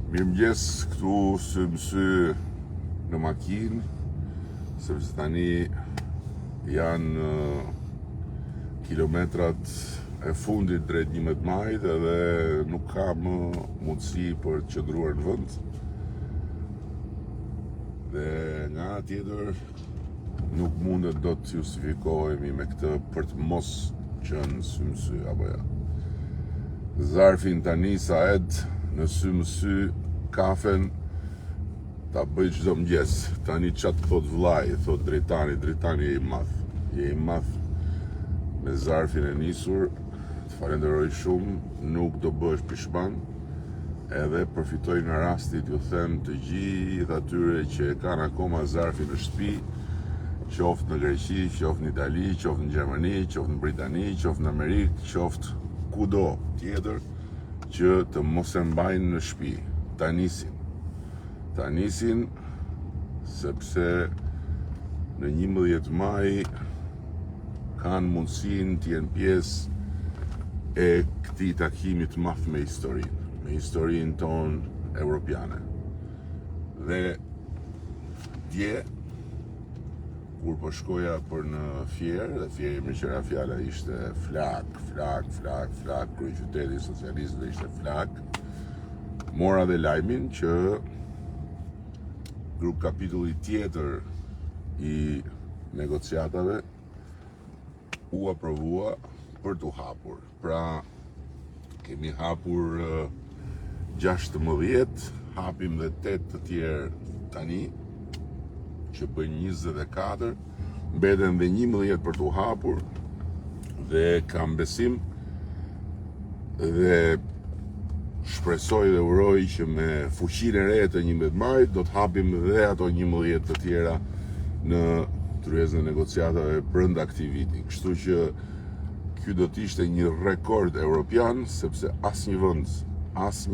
Mirëmëngjes, këtu së mësy në makinë, sepse tani janë kilometrat e fundit drejt 11 majit edhe nuk kam mundësi për të qëndruar në vend. Dhe nga ana tjetër nuk mundet do të justifikohemi me këtë për të mos qenë sy mësy apo ja. Zarfin tani Saed në sy mësy kafen ta bëj çdo mëngjes. Tani çat thot vllai, thot drejtani je i madh me zarfin e nisur. Të falenderoj shumë, nuk do bësh pishman. Edhe përfitoj në rastit ju them të gjithë atyre që kanë akoma zarfin në shtëpi, qoftë në Greqi, qoftë në Itali, qoftë në Gjermani, qoftë në Britani, qoftë në Amerikë, qoftë kudo tjetër, që të mos e mbajnë në shtëpi. Ta nisin sepse në 11 maj kanë mundësinë të jenë pjesë e këtij takimi të madh me historinë tonë evropiane. Dhe dje kur po shkoja për në Fier, dhe Fieri më qëra fjala ishte flak, kryeqyteti socialistëve ishte flak, mora dhe lajmin që grup kapitulli tjetër i negociatave u aprovua për t'u hapur. Pra, kemi hapur 16, hapim dhe 8 të tjerë tani, që bëjnë 24, mbeten dhe 11 për t'u hapur, dhe kam besim dhe shpresoj dhe uroj që me fuqinë e re të 11 majit do të hapim dhe ato 11 të tjera në tryezën e negociatave brenda këtij viti. Kështu që ky do të ishte një rekord evropian, sepse asnjë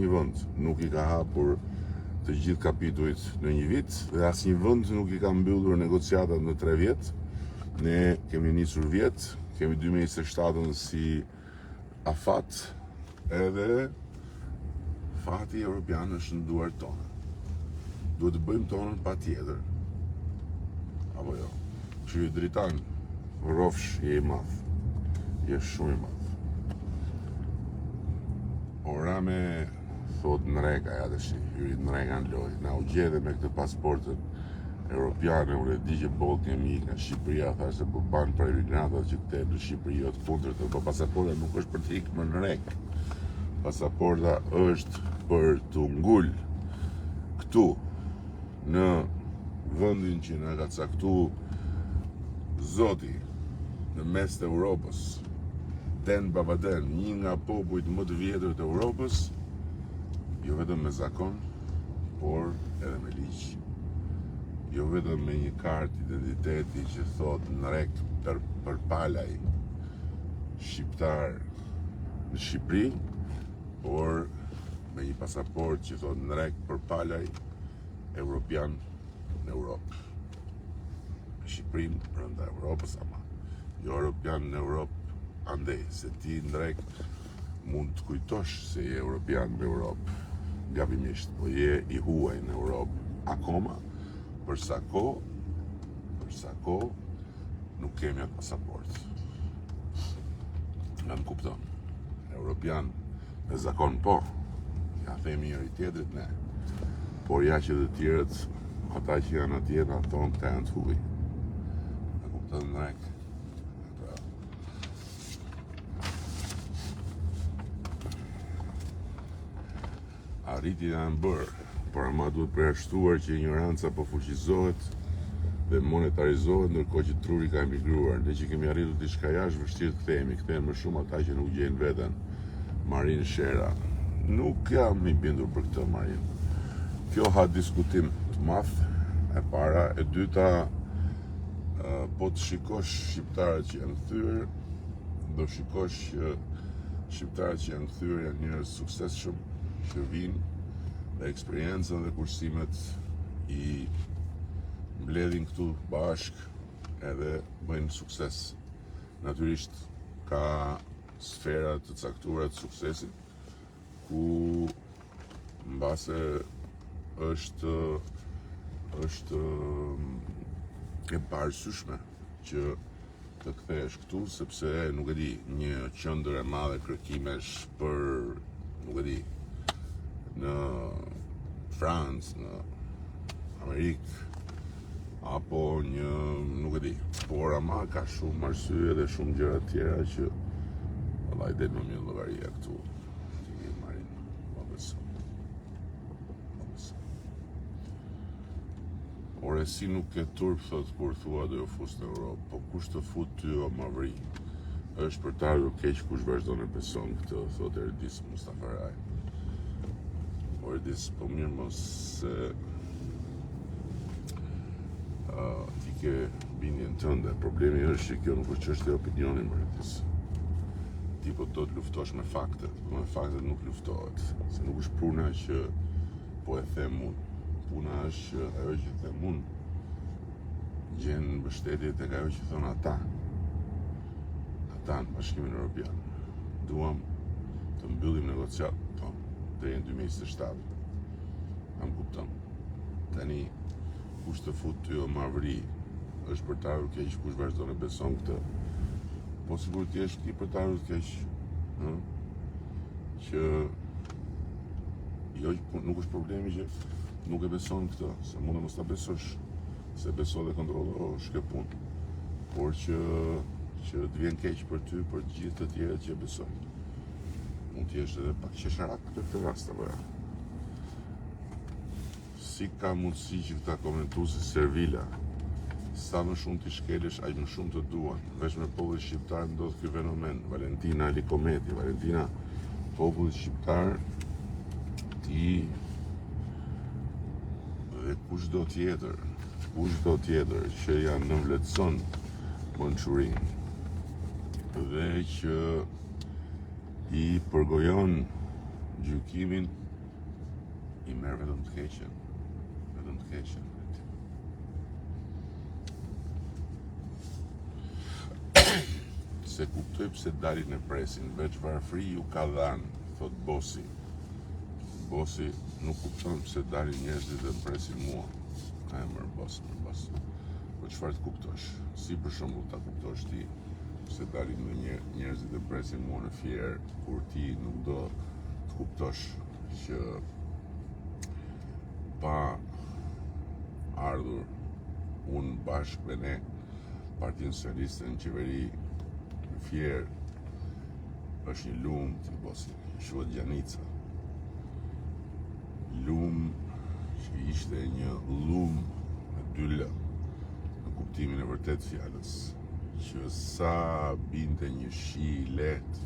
vend nuk i ka hapur të gjithë kapitujt në një vit, dhe asnjë vend nuk i ka mbyllur negociatat në 3 vjet. Ne kemi nisur vjet, kemi 2027 si afat, edhe fati evropian është në duart tona. Duhet të bëjmë tonën patjetër. Apo jo. Që dritan, rrofsh je i madh. Je shumë i madh. Ora me thot në reka, ja të shi, hyrit në reka në lojë. Na u gjede me këtë pasportën europiane, unë e di që bollë kemi ik nga Shqipëria, tha se po banë për emigrantat që këte në Shqipëri jo të kundërt, po pasaporta nuk është për të ikë më në rek. Pasaporta është për të ngull këtu në vendin që na ka caktuar Zoti në mes të Europës, Den Babaden, një nga popujt më të vjetër të Europës, jo vetëm me zakon, por edhe me ligj. Jo vetëm me një kartë identiteti që thot në rek për palaj shqiptar në Shqipëri, por me një pasaport që thot në rek për palaj evropian në Europë. Shqipërinë brenda Europës, ama jo europian në Europë andej, se ti në rek mund të kujtosh se je europian në Europë, gabimisht, po je i huaj në Europë akoma, për sa kohë nuk kemi atë pasaport. Në më kupton, europian me zakon po, ja themi njëri tjetrit ne, por ja që dhe tjerët, ata që janë atje në thonë këta janë të huaj. Në kupton në rek. Arritjet janë bërë, por ama duhet përjashtuar që ignoranca po fuqizohet dhe monetarizohet, ndërkohë që truri ka emigruar. Ne që kemi arritur diçka jashtë, vështirë të kthehemi më shumë ata që nuk gjejnë veten. Marin Shera. Nuk jam i bindur për këtë, Marin. Kjo ha diskutim të madh, e para, e dyta, po të shikosh shqiptarët që janë kthyer, do shikosh që shqiptarët që janë kthyer janë njerëz suksesshëm, që vinë dhe eksperiencën dhe kursimet i mbledhin këtu bashk edhe bëjnë sukses. Natyrisht ka sfera të caktuara të suksesit ku mbase është e parësyshme që të kthehesh këtu, sepse nuk e di, një qendër e madhe kërkimesh për, nuk e di, në Francë, në Amerikë, apo një, nuk e di, por ama ka shumë arsye dhe shumë gjëra tjera që vallai del më mirë llogaria këtu. Ti marrin, më beso. Ore si nuk ke turp, thot, kur thua do ju fus në Europë, po kush të fut ty o mavri? Është për të ardhur keq kush vazhdon e beson këtë, thot Erdis Mustafaraj. Po Erdis, po mirë mos se ti ke bindjen tënde. Problemi është që kjo nuk është çështje e opinionit, Erdis. Ti po do të luftosh me fakte, po me faktet nuk luftohet, se nuk është puna që po e them unë. Puna është që ajo që them unë gjen mbështetje tek ajo që thon ata. Ata në Bashkimin Evropian. Duam të mbyllim negociat deri në 2027. Am kupton. Tani kush të fut ty o marvëri është për të ardhur keq kush vazhdon e beson këtë. Po sigur ti je ti për të ardhur keq, që jo nuk është problemi që nuk e beson këtë, se mund të mos ta besosh, se beso dhe kontrollosh kjo punë, por që të vjen keq për ty, për gjithë të tjerët që besojnë. Mund të jesh edhe pak qesharak në këtë rast apo jo. Si ka mundësi që këta komentuesi servila, sa më shumë t'i shkelesh, aq më shumë të duan. Veç me popullin shqiptar ndodh ky fenomen. Valentina Alikometi, Valentina, populli shqiptar, ti dhe kushdo tjetër që ja nënvlerëson Bonçurinë dhe që i përgojon gjykimin, i merr vetëm të keqen. Se kuptoj pse dalin e presin, veç varfri ju ka dhanë, thot Bosi. Bosi nuk kupton pse dalin njerëzit dhe më presin mua. A e mërë Bosi. Po çfarë të kuptosh? Si për shembull ta kuptosh ti pse dalin me njerëzit dhe presin mua në Fier, kur ti nuk do të kuptosh që pa ardhur unë bashkë me ne Partinë Socialiste në qeveri në Fier është një lumë të Bosi, quhet Gjanica. Lumë që ishte një lumë me dy lë, në kuptimin e vërtet fjalës, që sa binte një shi i lehtë,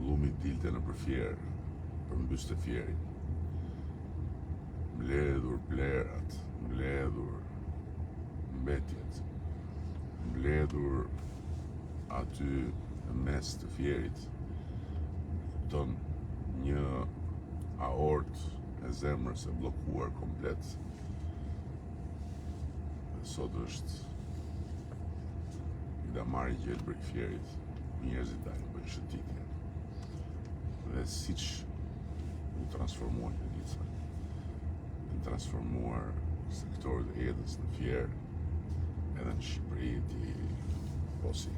lumi dilte në përfjer, përmbyste Fierin. Mbledhur plerat, mbledhur mbetjet, mbledhur aty në mes të Fierit, kupton, një aortë e zemrës e bllokuar komplet. Dhe sot është i damari gjelbër i Fierit, njerëzit dalin bëjnë shëtitje. Dhe siç u transformuar Gjanica, transformuar sektorët e jetës në Fier, edhe në Shqipëri ti Bosi.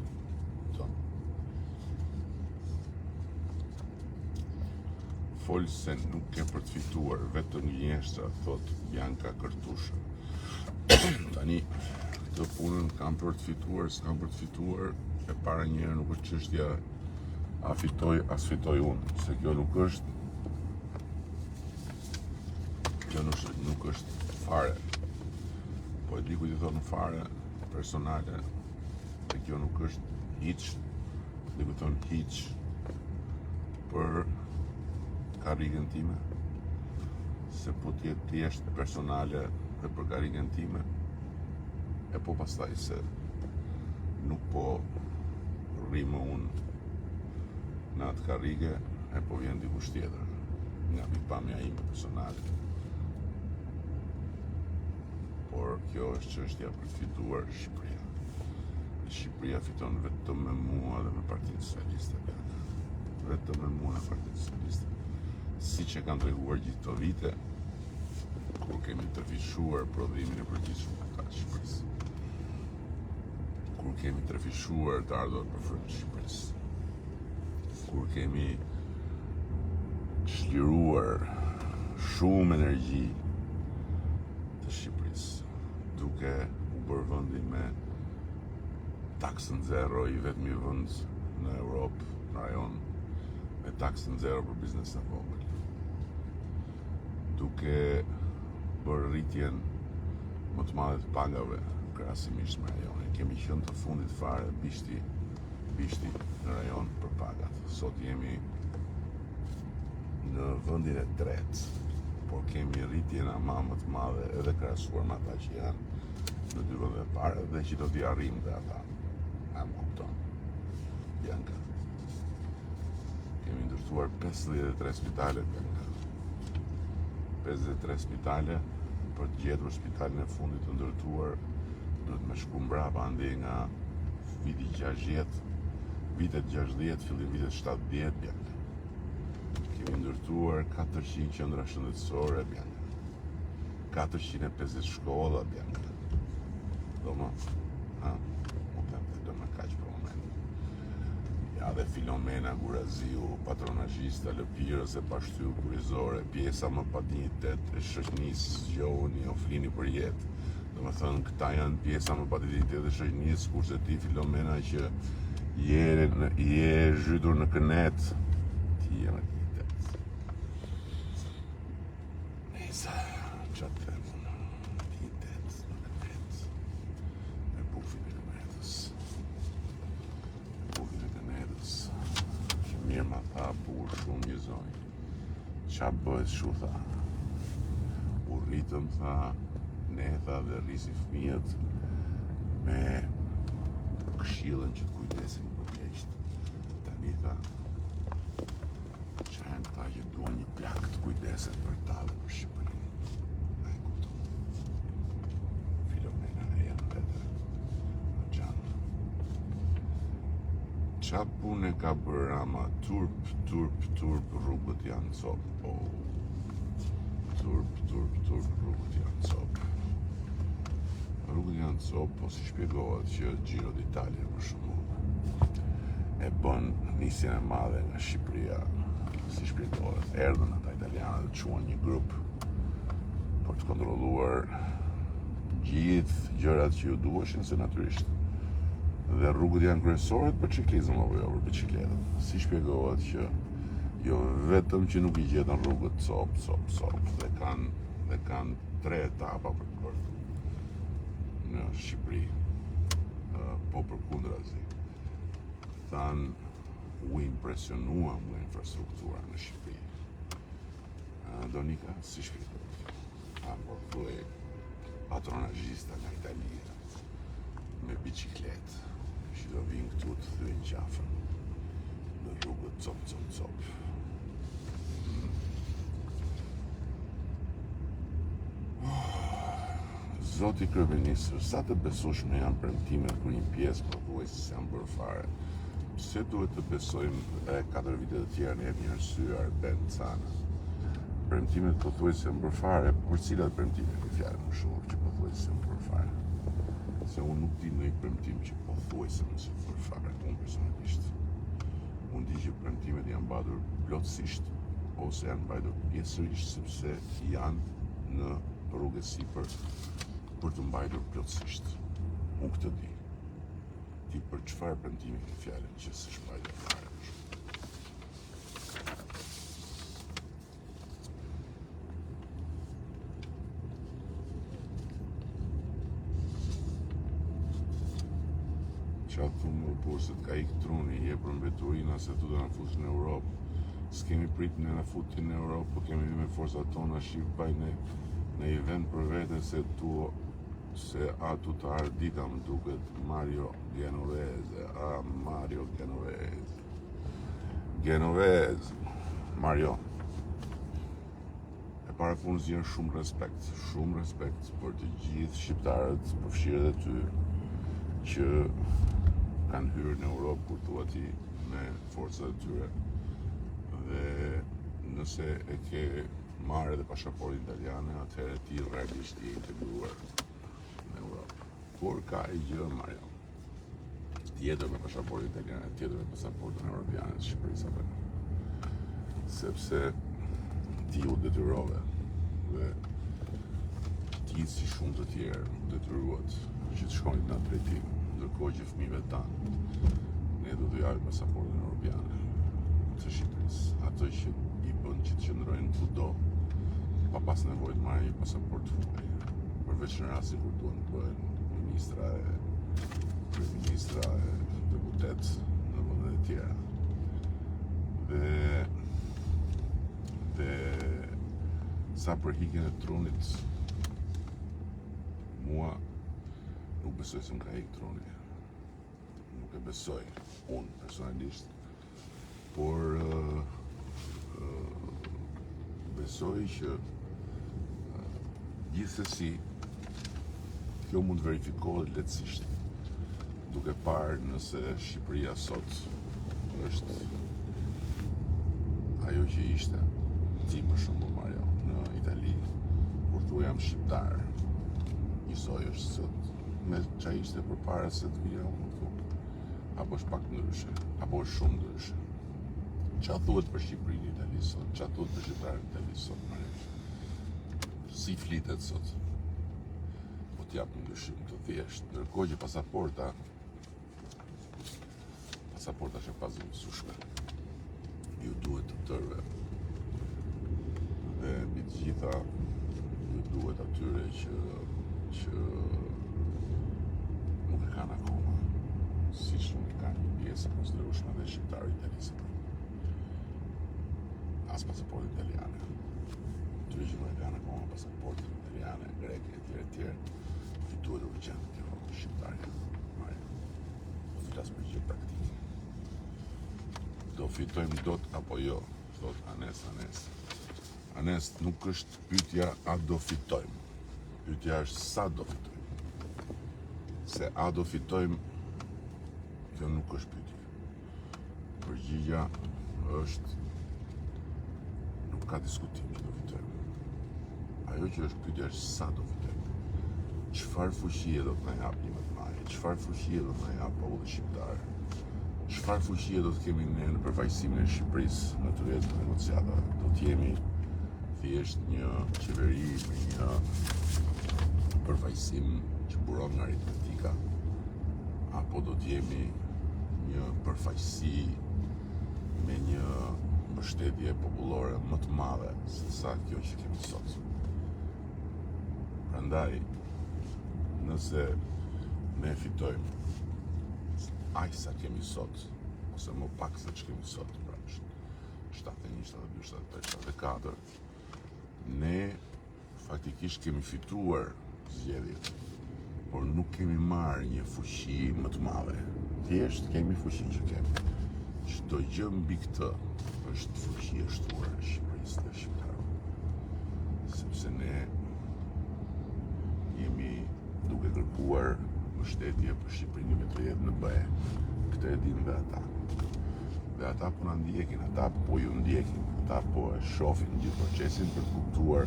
Fol se nuk ke për të fituar, vetëm gënjeshtra, thot Bianca Kërtusha. Tani, këtë punën kam për të fituar, s'kam për të fituar, e para njëherë nuk është çështja a fitoj, as fitoj unë, se kjo nuk është fare, po e di ku t'i thonë fare personale, dhe kjo nuk është hiç, dhe ku thonë hiç për karrierën time, se po t'jetë thjesht personale dhe për karrierën time, e po pastaj se nuk po rrimë unë në atë karrige, e po vjen dikush tjetër, nga pikpamja ime personale. Por kjo është çështja për të fituar Shqipëria. Shqipëria fiton vetëm me mua dhe me Partinë Socialiste. Vetëm me mua dhe Partinë Socialiste. siç e kanë treguar gjithë këto vite, kur kemi tërfishuar prodhimin e përgjithshëm të Shqipërisë. Kur kemi tërfishuar të ardhurat përfrymë të Shqipërisë. Kur kemi çliruar shumë energji të Shqipërisë, duke u bërë vendi me taksën zero, i vetmi vend në Europë, në rajon, me taksën zero për biznesin e vogël. Duke bërë rritjen më të madhe të pagave krahasimisht me rajonin. Kemi qenë të fundit fare bishti në rajon për pagat. Sot jemi në vendin e tretë, por kemi rritjen ama më të madhe edhe krahasuar me ata që janë në dy vendet e parë dhe që do t'i arrijmë dhe ata. A më kupton? Bianca. Kemi ndërtuar 53 spitale, Bianca. 53 spitale, për të gjetur spitalin e fundit të ndërtuar, duhet me shku mbrapa andej nga viti 60, vitet 60, fillim vitet 70, Bianca. Kemi ndërtuar 400 qendra shëndetësore, Bianca. 450 shkolla, Bianca. Do më, do më kaq për moment. Ja dhe Filomena Guraziu, patronazhista lëpirës e pashtyu kurizore, pjesa më pa dinjitet e shoqënisë gjohuni, ofrini për jetë. Do më thënë, këta janë pjesa më pa dinjitet e shoqënisë, kurse ti Filomena që je zhytur në kënet, ti je me dinjitet. Nisa, qatë them unë, dinjitet në kënet, me bufin e kënetës. Që mirë ma tha, bukur shumë një zonjë. Qa bëhet shu tha? U rritëm tha, ne tha dhe rrisi fëmijët me këshillën që të kujdesin për keqt. Tani tha, qa janë këta që duan një plak të kujdesen për ta dhe për Shqipërinë. A e kupton? Filomena e janë vete në gjanë. Qa pune ka bërë Rama, turp, rrugët janë copë. Turp, rrugët janë copë. Rrugët janë copë, po si shpjegohet që Giro d'Italia për shembull e bën nisjen e madhe nga Shqipëria, si shpjegohet, erdhën ata italianët, quan një grup për të kontrolluar gjithë gjërat që ju duheshin, se natyrisht dhe rrugët janë kryesore për ciklizëm apo jo për bicikletën. Si shpjegohet që jo vetëm që nuk i gjetën rrugët cop dhe kanë 3 etapa për të bërë në Shqipëri, po përkundrazi. Thanë u impresionuam nga infrastruktura në Shqipëri. Donika, si shpjegohet? Por thuaj patronazhista nga Italia me bicikletë që do vinë këtu të thyen qafën në rrugët cop. Zoti kryeministër, sa të besueshme janë premtimet për një pjesë pothuajse se janë bërë fare. Pse duhet të besojmë 4 vite të tjera në jep një arsye Arben Cana? Premtimet pothuajse janë bërë fare, por cilat premtime ke fjalë më shumë që pothuajse janë bërë fare? Se unë nuk di ndonjë premtim që pothuajse mos janë bërë fare, unë personalisht. Unë di që premtimet janë mbajtur plotësisht ose janë mbajtur pjesërisht sepse janë në rrugë sipër për të mbajtur plotësisht. Unë këtë di. Ti për çfarë premtimi ke fjalën që s'është mbajtur fare? Qa thumë por se t'ka ikë truni, je për mbeturina se tu do na fusin në Europë. S'kemi prit në na futin në Europë, po kemi me forcat tona shqipaj në event për vete se atu të ardita më duket Mario Genovese. Mario Genovese. Mario. E para punës jenë shumë respekt për të gjithë shqiptarët, përfshirë edhe ty, që kanë hyrë në Europë kur thua ti me forcat e tyre dhe nëse e ke marrë edhe pasaportin italiane, atëherë ti realisht je integruar në Europë. Por ka e gjë, Mario. Tjetër me pasaportin italiane, tjetër me pasaportën europiane të Shqipërisë apo jo. Sepse ti u detyrove dhe ti si shumë të tjerë detyruat që të shkojnë në drejtim, ndërkohë që fëmijëve tanë ne do t'u japim pasaportën europiane të Shqipërisë, ato që i bën që të qëndrojnë kudo pa pas nevojë të marrin një pasaportë huaj, përveç në rastin kur duan të bëhen ministra e kryeministra e deputet në vendet e tjera. Dhe sa për hikjen e trunit, mua nuk besoj se më ka hik truni. Nuk e besoj, unë personalisht, por besoj që gjithsesi kjo mund të verifikohet lehtësisht, duke parë nëse Shqipëria sot është ajo që ishte ti për shembull Mario në Itali, kur thua jam shqiptar, njësoj është sot me ç'a ishte përpara se të vija unë këtu, apo është pak ndryshe, apo është shumë ndryshe. Ç'a thuhet për Shqipërinë në Itali sot? Ç'a thuhet për shqiptarët në Itali sot, Mario? Si flitet sot? Po t'jap një ndryshim të thjeshtë, ndërkohë që pasaporta është e pazemësueshme. Ju duhet të tërve. Dhe mbi të gjitha ju duhet atyre që nuk e kanë akoma, siç nuk e kanë një pjesë e konsiderueshme dhe shqiptarë italisë. As pasaportë italiane. Atyre që nuk e kanë akoma pasaportë italiane, greke, etj. Ju duhet urgjent të kërkoni shqiptarë. Do të flas për gjë praktike. Do fitojmë dot apo jo, thot Anes. Anes, nuk është pyetja a do fitojmë. Pyetja është sa do fitojmë. Se a do fitojmë, kjo nuk është pyetje. Përgjigja është nuk ka diskutim që do fitojmë. Ajo që është pyetja është sa do fitojmë. Çfarë fuqie do të na jap një më të madhe? Çfarë fuqie do të na jap populli shqiptar? Çfarë fuqie do të kemi ne në përfaqësimin e Shqipërisë në të rrjetet e negociatave? Do të jemi thjesht një qeveri me një përfaqësim që buron nga aritmetika, apo do të jemi një përfaqësi me një mbështetje popullore më të madhe se sa kjo që kemi sot? Prandaj, nëse ne fitojmë aq sa kemi sot, ose më pak se që kemi sot, pra 71, 72, 73, 74, ne faktikisht kemi fituar zgjedhjet, por nuk kemi marrë një fuqi më të madhe. Thjesht kemi fuqinë që kemi. Çdo gjë mbi këtë është fuqi e shtuar e Shqipërisë dhe shqiptarëve. Sepse ne jemi duke kërkuar mbështetje për Shqipërinë me të jetë në BE. Këtë e dinë dhe ata. Dhe ata po na ndjekin, ata po ju ndjekin, ata po e shohin gjithë procesin për të kuptuar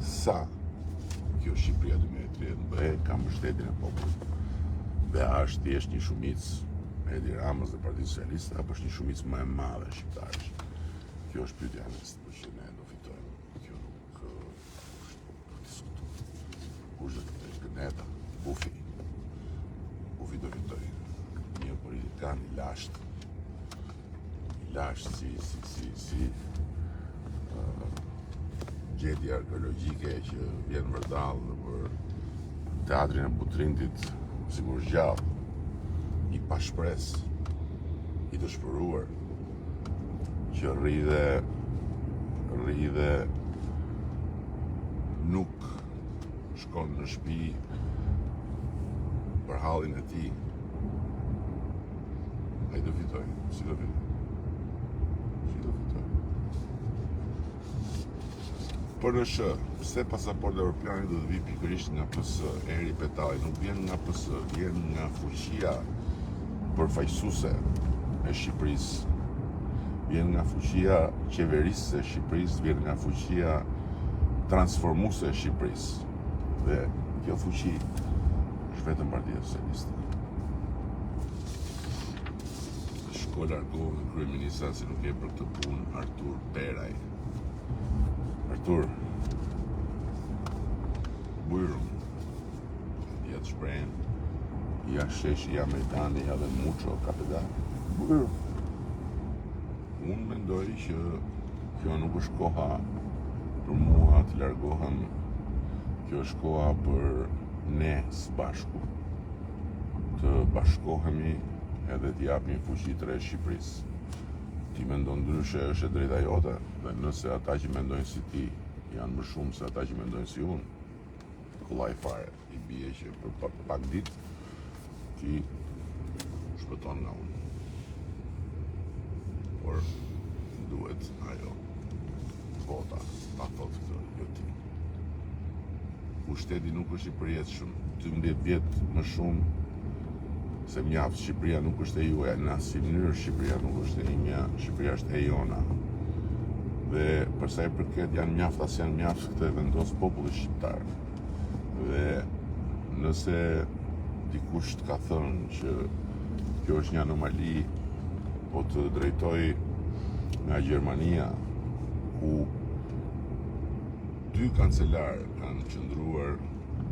sa kjo Shqipëria 2030 në BE ka mbështetjen e popullit. Dhe a është thjesht një shumicë Edi Ramës dhe Partia Socialiste, apo është një shumicë më e madhe shqiptarësh? Kjo është pyetja e nesër që ne do fitojmë. Kjo nuk është diskutuar. Kush do të fitojë? Gëneta, Bufi do fitoj. Një politikan i lasht si gjetje arkeologjike që vjen vërdall për teatrin e Butrindit, sigur gjallë, i pashpres, i dëshpëruar, që rri dhe nuk shkon në shtëpi për hallin e tij. Ai do fitoj, si do fitoj? Por në shë, pse pasaporta europiane do të vi pikërisht nga PS, Eri Petalli, nuk vjen nga PS, vjen nga fuqia përfaqësuese e Shqipërisë vjen nga fuqia qeverisë e Shqipërisë, vjen nga fuqia transformuese e Shqipërisë. Dhe kjo fuqi është vetëm Partia Socialiste. Shko largohu nga kryeministra se nuk e për këtë punë Artur Peraj. Artur, bujrum, ja të shprehen, ja sheshi, ja Majdani, ja dhe mucho kapital. Bujrum. Unë mendoj që kjo nuk është koha për mua të largohem, kjo është koha për ne së bashku të bashkohemi edhe të japim fuqi të re Shqipërisë. Ti mendon ndryshe, është e drejta jote, dhe nëse ata që mendojnë si ti janë më shumë se ata që mendojnë si unë, kollaj fare, i bie që për pak ditë ti shpëton nga unë. Por duhet ajo vota ta thotë këtë, jo ti. Pushteti nuk është i përjetshëm, 12 vjet më shumë se mjaft. Shqipëria nuk është e juaja, në asnjë mënyrë Shqipëria nuk është e imja, Shqipëria është e jona. Dhe për sa i përket janë mjaft as janë mjaft, këtë vendos populli shqiptar. Dhe nëse dikush të ka thënë që kjo është një anomali, po të drejtoj nga Gjermania, ku 2 kancelarë kanë qëndruar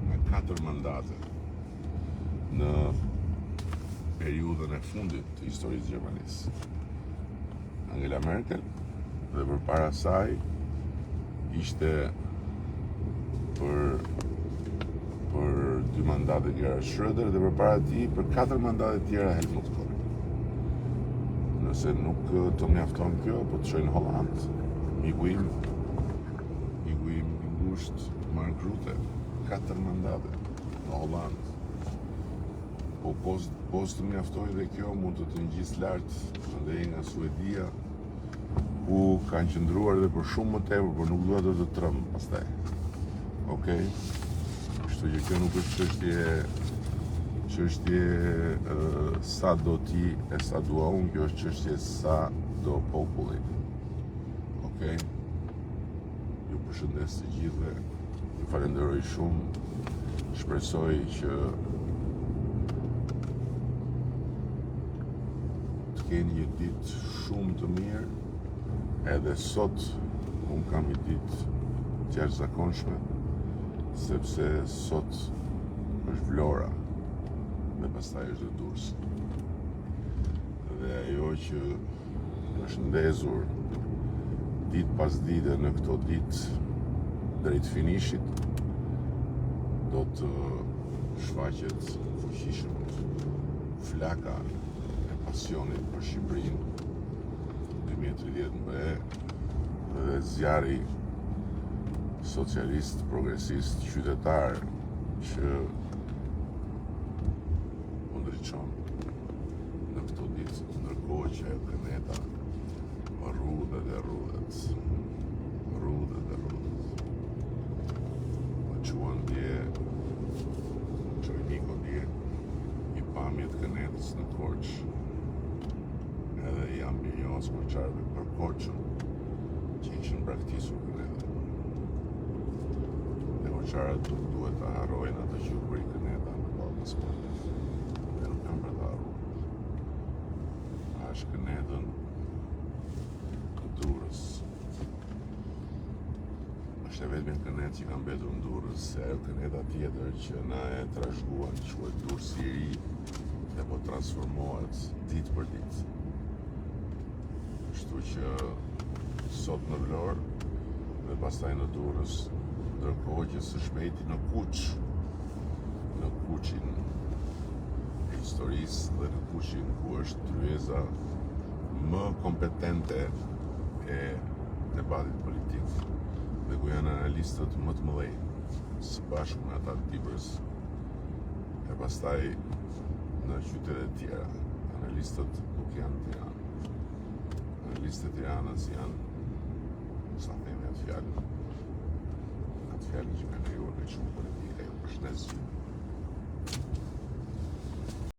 me 4 mandate në periudhën e fundit të historisë Gjermanisë. Angela Merkel, dhe përpara saj ishte për 2 mandate Gerhard Schröder, dhe përpara tij për 4 mandate tjera Helmut Kohl. Nëse nuk të mjafton kjo, po të shojnë Holland. Miku im i ngusht Mark Rutte, 4 mandate në Holland. Po post të mjaftoj dhe kjo, mund të ngjisë lart ndaj nga Suedia, ku kanë qëndruar edhe për shumë më tepër, por nuk dua të trëm pastaj. Okej? Kështu që kjo nuk është çështje sa do ti e sa dua unë, kjo është çështje sa do populli. Okej? Ju përshëndes të gjithëve, ju falenderoj shumë, shpresoj që të keni një ditë shumë të mirë, edhe sot unë kam një ditë të jashtëzakonshme, sepse sot është Vlora dhe pastaj është dhe Durrësi. Dhe ajo që është ndezur ditë pas dite në këto ditë drejt finishit, do të shfaqet fuqishëm flaka e pasionit për Shqipërinë 2030 MBE dhe zjarri socialist, progresist, qytetar që u ndriçon në këto ditë, ndërkohë që ajo këneta rrudhet e rrudhet. Më quan dje, Çojniko dje, i pamjet kënetës në Korçë, edhe jam binjos korçarëve për Korçën që ishin braktisur kënetën. Dhe korçarët nuk duhet të harrojnë atë që u bëri këneta në Ballkës Sportit. Dhe nuk kam për të harruar. Është kënetën të Durrës. Është e vetmja kënetë që ka mbetur në Durrës, se ajo këneta tjetër që na e trashëguan, quhet Durrësi i ri, dhe po transformohet ditë për ditë. Kështu që sot në Vlorë dhe pastaj në Durrës, ndërkohë që së shpejti në Kuçin e historisë dhe në Kuçin ku është tryeza më kompetente e debatit politik dhe ku janë analistët më të mëdhenj, së bashku me ata të Tibrës, e pastaj në qytetet tjera. Analistët nuk janë në Tiranë. Analistët e Tiranës janë, sa themi atë fjalën që kanë krijuar me shumë politika, jo përshëndes gjithë.